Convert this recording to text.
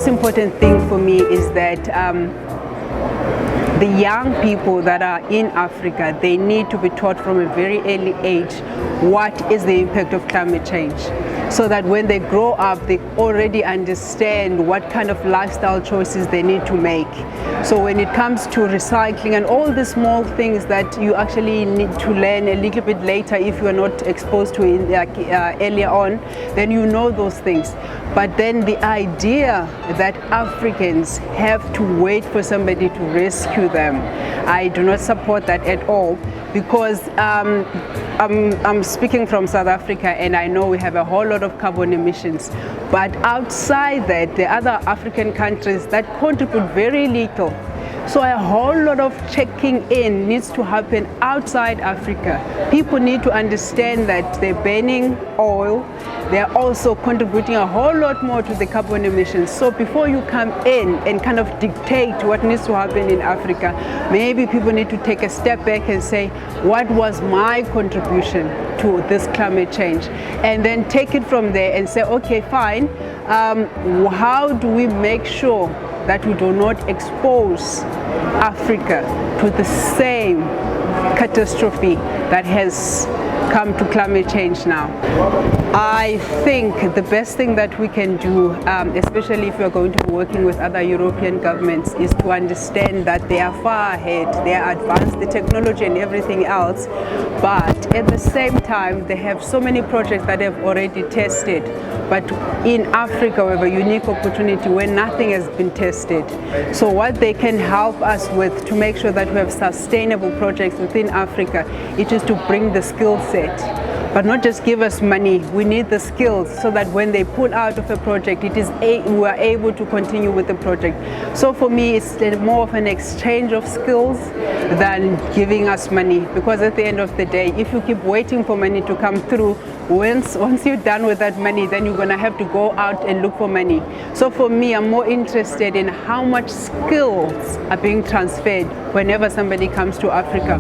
most important thing for me is that the young people that are in Africa, they need to be taught from a very early age what is the impact of climate change, so that when they grow up, they already understand what kind of lifestyle choices they need to make. So when it comes to recycling and all the small things that you actually need to learn a little bit later if you are not exposed to it earlier on, then you know those things. But then the idea that Africans have to wait for somebody to rescue them, I do not support that at all, because I'm speaking from South Africa, and I know we have a whole lot of carbon emissions. But outside that, the other African countries that contribute very little. So a whole lot of checking in needs to happen outside Africa. People need to understand that they're burning oil. They're also contributing a whole lot more to the carbon emissions. So before you come in and kind of dictate what needs to happen in Africa, maybe people need to take a step back and say, what was my contribution to this climate change? And then take it from there and say, okay, fine, how do we make sure that we do not expose Africa to the same catastrophe that has come to climate change now? I think the best thing that we can do, especially if we are going to be working with other European governments, is to understand that they are far ahead, they are advanced, the technology and everything else, but at the same time they have so many projects that have already tested. But in Africa we have a unique opportunity where nothing has been tested. So what they can help us with to make sure that we have sustainable projects within Africa, it is to bring the skill set. But not just give us money, we need the skills so that when they pull out of a project, we are able to continue with the project. So for me, it's more of an exchange of skills than giving us money, because at the end of the day, if you keep waiting for money to come through, once you're done with that money, then you're going to have to go out and look for money. So for me, I'm more interested in how much skills are being transferred whenever somebody comes to Africa.